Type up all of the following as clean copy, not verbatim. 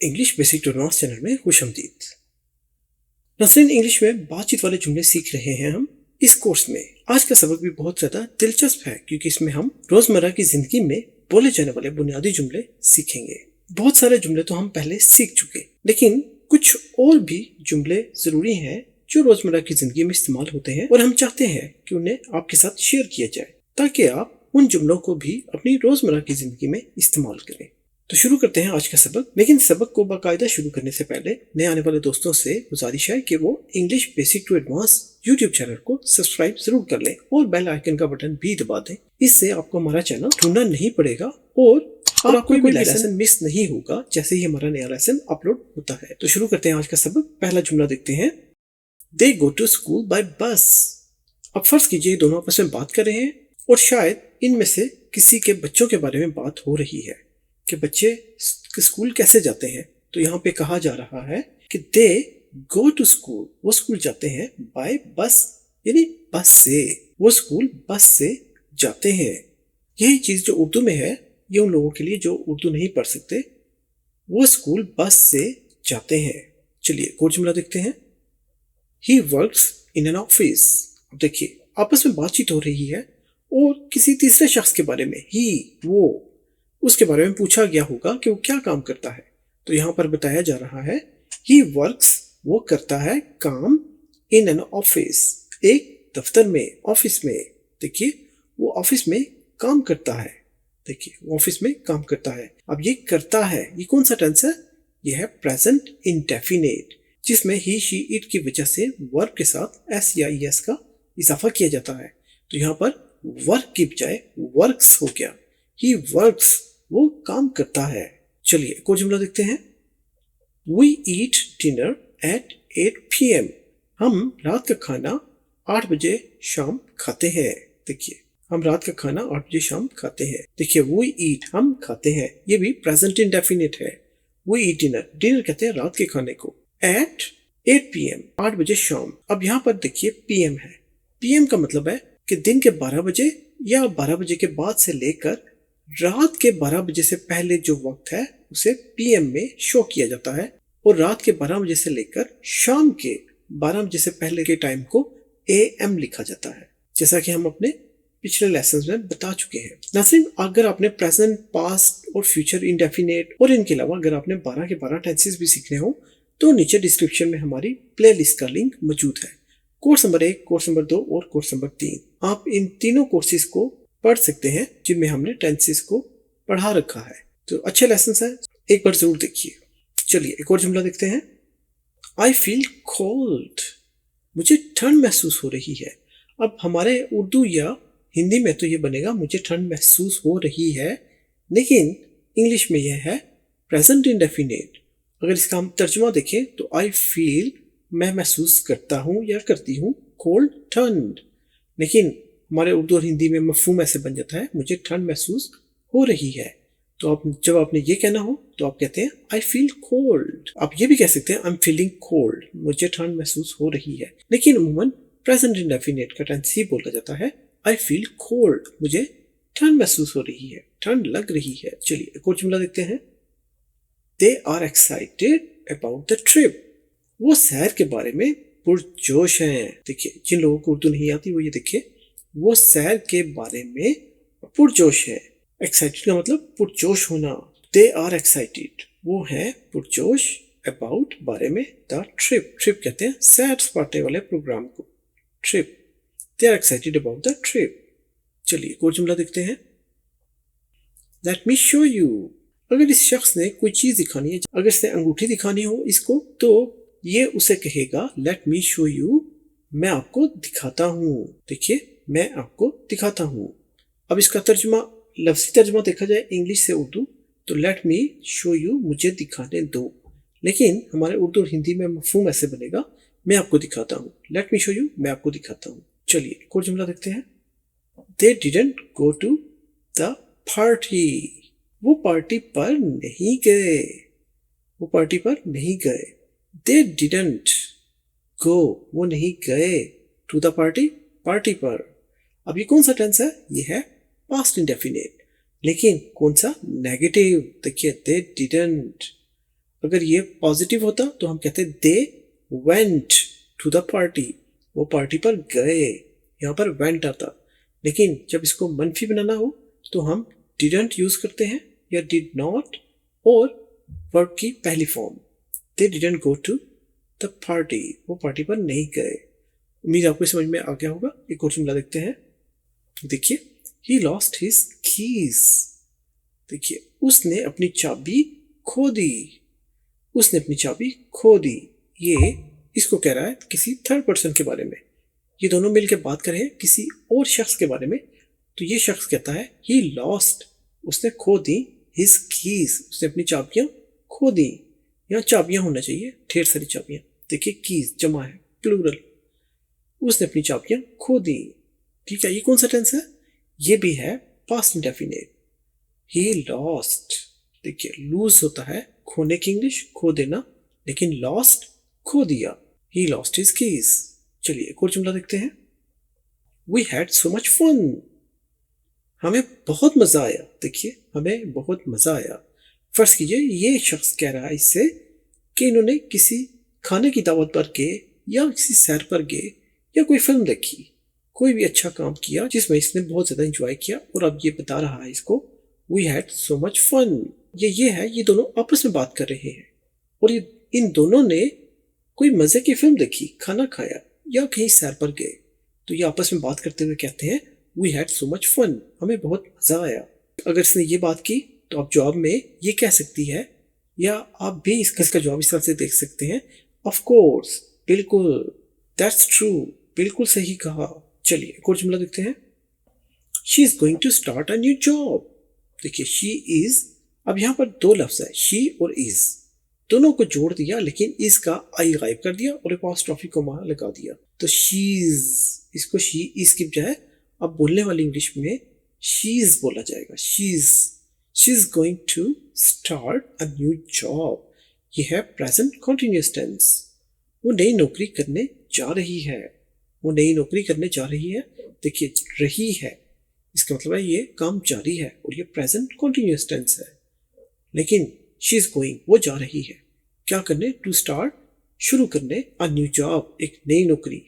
English basic to advance channel में खुशामदीद। Nasreen, English में बातचीत वाले जुमले सीख रहे हैं हम इस कोर्स में। आज का सबक भी बहुत ज्यादा दिलचस्प है क्योंकि इसमें हम रोजमर्रा की जिंदगी में बोले जाने वाले बुनियादी जुमले सीखेंगे। बहुत सारे जुमले तो हम पहले सीख चुके, लेकिन कुछ और भी जुमले जरूरी हैं जो रोजमर्रा की जिंदगी में इस्तेमाल होते हैं और हम चाहते हैं कि उन्हें आपके साथ शेयर किया जाए ताकि आप उन जुमलों को भी अपनी रोजमर्रा की जिंदगी में इस्तेमाल करें। तो शुरू करते हैं आज का सबक। लेकिन सबक को बाकायदा शुरू करने से पहले नए आने वाले दोस्तों से गुजारिश है कि वो English basic to advance YouTube channel को सब्सक्राइब जरूर कर लें और बेल आइकन का बटन भी दबा दें। इससे आपको हमारा चैनल ढूंढना नहीं पड़ेगा और आपको कोई लेसन मिस नहीं होगा जैसे ही हमारा नया लेसन अपलोड होता है। तो शुरू करते हैं आज का सबक। पहला जुमला देखते हैं। दे गो टू स्कूल बाय बस। अब फर्ज कीजिए दोनों आपस में बात कर रहे हैं और शायद इनमें से किसी के बच्चों के बारे में बात हो रही है कि बच्चे स्कूल कैसे जाते हैं। तो यहाँ पे कहा जा रहा है कि दे गो टू स्कूल, वो स्कूल जाते हैं, बाय बस यानी बस से, वो स्कूल बस से जाते हैं। यही चीज जो उर्दू में है ये उन लोगों के लिए जो उर्दू नहीं पढ़ सकते, वो स्कूल बस से जाते हैं। चलिए एक और जुमला देखते हैं। He works in an office. अब देखिए आपस में बातचीत हो रही है और किसी तीसरे शख्स के बारे में, ही, वो, उसके बारे में पूछा गया होगा कि वो क्या काम करता है। तो यहाँ पर बताया जा रहा है ही वर्क्स, वो करता है काम, इन एन ऑफिस, एक दफ्तर में, ऑफिस में। देखिए वो ऑफिस में काम करता है। देखिए वो ऑफिस में काम करता है। अब ये करता है, ये कौन सा टेंस है? ये है प्रेजेंट इंडेफिनिट, जिसमें ही, शी, इट की वजह से वर्ब के साथ एस या ईएस का इजाफा किया जाता है। तो यहाँ पर वर्क की बजाय वर्क्स हो गया। ही वर्क्स, वो काम करता है। चलिए एक और जुमला देखते हैं। We eat dinner at 8 PM। हम रात का खाना 8 बजे शाम खाते हैं। देखिए हम रात का खाना 8 बजे शाम खाते हैं। देखिए we eat, हम खाते हैं, ये भी प्रेजेंट इंडेफिनिट है। We eat dinner, डिनर कहते हैं रात के खाने को, at 8 PM, 8 बजे शाम। अब यहाँ पर देखिए PM है। PM का मतलब है कि दिन के 12 बजे या 12 बजे के बाद से लेकर रात के 12 बजे से पहले जो वक्त है उसे पीएम में शो किया जाता है और रात के 12 बजे से लेकर शाम के 12 बजे से पहले के टाइम को एएम लिखा जाता है, जैसा कि हम अपने पिछले लेसन में बता चुके हैं। नसरीन, अगर आपने प्रेजेंट, पास्ट और फ्यूचर इंडेफिनिट और इनके अलावा अगर आपने 12 के 12 टेंसेस भी सीखने हो तो नीचे डिस्क्रिप्शन में हमारी प्ले लिस्ट का लिंक मौजूद है। कोर्स नंबर 1, कोर्स नंबर 2 और कोर्स नंबर 3। आप इन तीनों कोर्सेज को पढ़ सकते हैं जिनमें हमने टेंसेस को पढ़ा रखा है। तो अच्छे लेसन है, एक बार जरूर देखिए। चलिए एक और जुमला देखते हैं। I feel cold. मुझे ठंड महसूस हो रही है। अब हमारे उर्दू या हिंदी में तो ये बनेगा मुझे ठंड महसूस हो रही है, लेकिन इंग्लिश में यह है प्रेजेंट इंडेफिनिट। अगर इसका हम तर्जुमा देखें तो आई फील, मैं महसूस करता हूँ या करती हूँ, कोल्ड, ठंड। लेकिन हमारे उर्दू और हिंदी में मफहूम ऐसे बन जाता है मुझे ठंड महसूस हो रही है। तो आप जब आपने ये कहना हो तो आप कहते हैं आई फील कोल्ड। आप ये भी कह सकते हैं आई एम फीलिंग कोल्ड, मुझे ठंड महसूस हो रही है। लेकिन अमूमन प्रेजेंट इंडेफिनिट का टेंस ही बोला जाता है आई फील कोल्ड, मुझे ठंड महसूस हो रही है, ठंड लग रही है। चलिए एक और जुमला देखते हैं। They are excited about the trip. वो सैर के बारे में पुरजोश हैं। देखिए जिन लोगों को उर्दू नहीं आती वो ये देखिए, वो सैर के बारे में पुरजोश है। एक्साइटेड का मतलब पुरजोश होना। दे आर एक्साइटेड, वो है पुरजोश, अबाउट, बारे में, द ट्रिप, ट्रिप कहते हैं सैर सपाटे वाले प्रोग्राम को, trip. They are excited about the trip. चलिए एक और जुमला देखते हैं। Let me show you. अगर इस शख्स ने कोई चीज दिखानी है, अगर इसने अंगूठी दिखानी हो इसको, तो ये उसे कहेगा लेट मी शो यू, मैं आपको दिखाता हूँ। देखिए मैं आपको दिखाता हूँ। अब इसका तर्जुमा, लफ्ज़ी तर्जुमा देखा जाए इंग्लिश से उर्दू तो लेट मी शो यू, मुझे दिखाने दो। लेकिन हमारे उर्दू और हिंदी में मफहूम ऐसे बनेगा मैं आपको दिखाता हूँ, लेट मी शो यू, मैं आपको दिखाता हूँ। चलिए एक और जुमला देखते हैं। They didn't go to the party. वो पार्टी पर नहीं गए, वो पार्टी पर नहीं गए। दे डिडंट गो, वो नहीं गए, टू द पार्टी, पार्टी पर। अब ये कौन सा टेंस है? ये है पास्ट इंडेफिनिट, लेकिन कौन सा? नेगेटिव। देखिए दे डिडंट। अगर ये पॉजिटिव होता तो हम कहते they went to the party, वो पार्टी पर गए, यहाँ पर वेंट आता। लेकिन जब इसको मनफी बनाना हो तो हम डिडंट यूज करते हैं या डिड नॉट और वर्ब की पहली form, they didn't go to the party, वो पार्टी पर नहीं गए। उम्मीद आपको समझ में आ गया होगा। एक और जुमला देखते हैं। देखिए, ही लॉस्ट हिज कीज। देखिए, उसने अपनी चाबी खो दी, उसने अपनी चाबी खो दी। ये इसको कह रहा है किसी थर्ड पर्सन के बारे में। ये दोनों मिलकर बात कर रहे हैं किसी और शख्स के बारे में। तो ये शख्स कहता है ही लॉस्ट, उसने खो दी, हिज कीज, उसने अपनी चाबियां खो दी। यहाँ चाबियां होना चाहिए, ढेर सारी चाबियां। देखिए, कीज जमा है, प्लूरल। उसने अपनी चाबियां खो दी। ठीक है, ये कौन सा टेंस है? ये भी है पास्ट इंडेफिनिट। He lost. देखिए, लूज होता है खोने की इंग्लिश, खो देना, लेकिन लॉस्ट खो दिया। He lost his keys. चलिए एक और जुमला देखते हैं। We had so much fun. हमें बहुत मजा आया। देखिए, हमें बहुत मजा आया। फर्ज कीजिए ये शख्स कह रहा है इससे कि इन्होंने किसी खाने की दावत पर गए या किसी सैर पर गए या कोई फिल्म देखी, कोई भी अच्छा काम किया जिसमें इसने बहुत ज्यादा एंजॉय किया, और अब ये बता रहा है इसको we had so much fun. ये है, ये दोनों आपस में बात कर रहे हैं और ये इन दोनों ने कोई मजे की फिल्म देखी, खाना खाया या कहीं सैर पर गए। तो ये आपस में बात करते हुए कहते हैं we had so much fun, हमें बहुत मजा आया। अगर इसने ये बात की तो आप जवाब में ये कह सकती है, या आप भी इसका जवाब इस तरह से देख सकते हैं, ऑफ कोर्स, बिल्कुल, दैट्स ट्रू, बिल्कुल सही कहा। चलिए एक और जुमला देखते हैं। She is going to start a new job. देखिए, शी इज, अब यहाँ पर दो लफ्ज है, शी और इज, दोनों को जोड़ दिया, लेकिन इज का आई गायब कर दिया और अपॉस्ट्रोफी को वहां लगा दिया। तो शीज, इसको शी इज की बजाय अब बोलने वाली इंग्लिश में शीज बोला जाएगा। She is going to start a new job. ये है प्रेजेंट कंटिन्यूअस टेंस। वो नई नौकरी करने जा रही है, वो नई नौकरी करने जा रही है। देखिए, रही है, इसका मतलब है ये काम जारी है और ये प्रेजेंट कंटिन्यूअस टेंस है। लेकिन शी इज गोइंग, वो जा रही है क्या करने? टू स्टार्ट, शुरू करने, अ न्यू जॉब, एक नई नौकरी।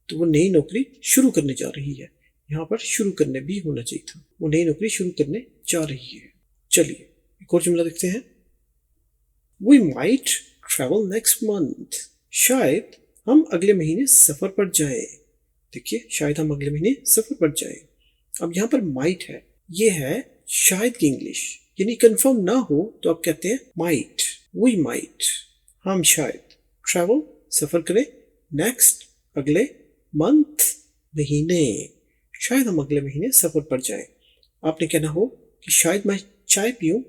तो वो नई नौकरी शुरू करने जा रही है। यहाँ पर शुरू करने भी होना चाहिए था, वो नई नौकरी शुरू करने जा रही है। चलिए एक और जुमला देखते हैं। We might travel next month. शायद हम अगले महीने सफर पर जाएं। देखिए, शायद हम अगले महीने सफर पर जाएं। अब यहाँ पर माइट है, ये है शायद की इंग्लिश, यानी कंफर्म ना हो तो आप कहते हैं माइट, वी माइट, हम शायद, ट्रैवल सफर करें, नेक्स्ट अगले, मंथ महीने, शायद हम अगले महीने सफर पर जाएं। आपने कहना हो कि शायद मैं चाय पीऊं,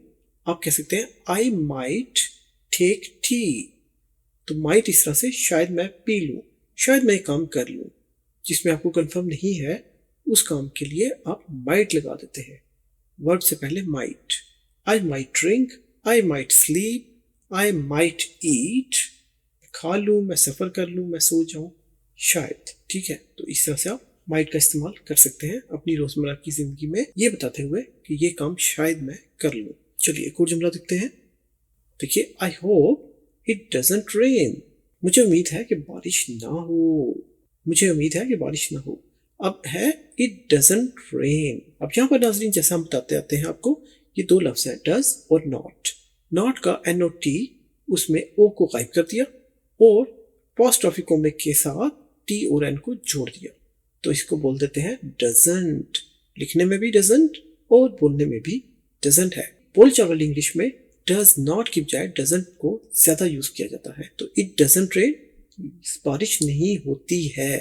आप कह सकते हैं आई माइट टेक टी। तो माइट इस तरह से शायद मैं पी लूं, शायद मैं काम कर लूं। जिसमें आपको कंफर्म नहीं है उस काम के लिए आप माइट लगा देते हैं, वर्ब से पहले might. I might drink, I might sleep, I might eat, खा लूं, मैं सफर कर लूं, मैं सो जाऊं, शायद। ठीक है, तो इस तरह से आप माइट का इस्तेमाल कर सकते हैं अपनी रोजमर्रा की जिंदगी में, ये बताते हुए कि ये काम शायद मैं कर लूं। चलिए एक और जुमला देखते हैं। देखिए, I hope it doesn't rain. मुझे उम्मीद है कि बारिश ना हो, मुझे उम्मीद है कि बारिश ना हो। अब है इट डजंट रेन। अब यहाँ पर नाज़रीन, जैसा हम बताते आते हैं आपको, ये दो लफ्ज है, डज और नॉट। नॉट का NOT, उसमें ओ को गायब कर दिया और अपॉस्ट्रोफी कोमे के साथ टी और एन को जोड़ दिया, तो इसको बोल देते हैं डजंट। लिखने में भी डजंट और बोलने में भी डजंट है। बोलचाल वाली इंग्लिश में डज नॉट की बजाय डजंट को ज्यादा यूज किया जाता है। तो इट डजंट रेन, बारिश नहीं होती है।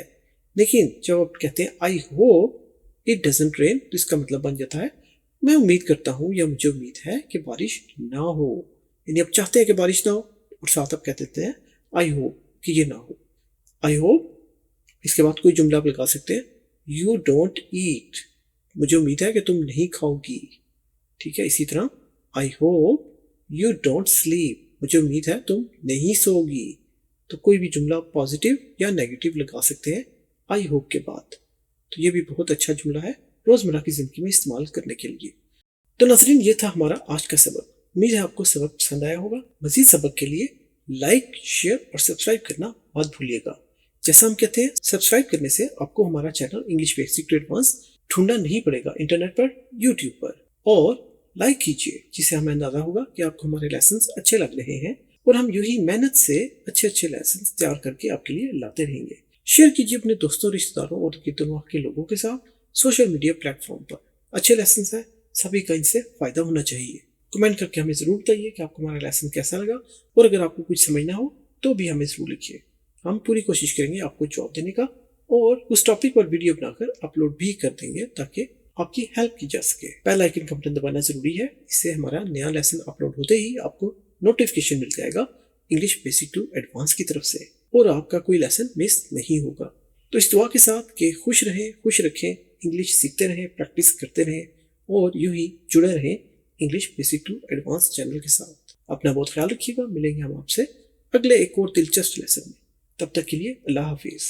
लेकिन जब आप कहते हैं I hope it doesn't rain, तो इसका मतलब बन जाता है मैं उम्मीद करता हूं या मुझे उम्मीद है कि बारिश ना हो। यानी आप चाहते हैं कि बारिश ना हो और साथ आप कह देते हैं आई होप कि ये ना हो। आई होप, इसके बाद कोई जुमला आप लगा सकते हैं, यू डोंट ईट, मुझे उम्मीद है कि तुम नहीं खाओगी। ठीक है, इसी तरह I hope you don't sleep, मुझे उम्मीद है तुम नहीं सोगी। तो कोई भी जुमला पॉजिटिव या नेगेटिव लगा सकते हैं आई होप के बाद। तो ये भी बहुत अच्छा जुमला है रोजमर्रा की जिंदगी में इस्तेमाल करने के लिए। तो नाज़रीन, ये था हमारा आज का सबक। उम्मीद है आपको सबक पसंद आया होगा। मजीद सबक के लिए लाइक, शेयर और सब्सक्राइब करना मत भूलिएगा। जैसा हम कहते हैं, सब्सक्राइब करने से आपको हमारा channel English basic to advance ढूंढना नहीं पड़ेगा इंटरनेट पर, यूट्यूब पर। और लाइक कीजिए, जिससे हमें अंदाजा होगा कि आपको हमारे लेसन अच्छे लग रहे हैं और हम यूं ही मेहनत से अच्छे अच्छे लेसन तैयार करके आपके लिए लाते रहेंगे। शेयर कीजिए अपने दोस्तों, रिश्तेदारों और गिरदुनवा के लोगों के साथ सोशल मीडिया प्लेटफॉर्म पर। अच्छे लेसन है, सभी का इनसे फायदा होना चाहिए। कमेंट करके हमें जरूर बताइए कि आपको हमारा लेसन कैसा लगा, और अगर आपको कुछ समझना हो तो भी हमें जरूर लिखिए। हम पूरी कोशिश करेंगे आपको जवाब देने का, और उस टॉपिक पर वीडियो बनाकर अपलोड भी कर देंगे ताकि आपकी हेल्प की जा सके। बेल आइकन का बटन दबाना जरूरी है, इससे हमारा नया लेसन अपलोड होते ही आपको नोटिफिकेशन मिल जाएगा इंग्लिश बेसिक टू एडवांस की तरफ से, और आपका कोई लेसन मिस नहीं होगा। तो इस दुआ के साथ कि खुश रहें, खुश रखें, इंग्लिश सीखते रहें, प्रैक्टिस करते रहें और यूं ही जुड़े रहें English basic to advance channel के साथ। अपना बहुत ख्याल रखिएगा। मिलेंगे हम आपसे अगले एक और दिलचस्प लेसन में। तब तक के लिए अल्लाह हाफिज।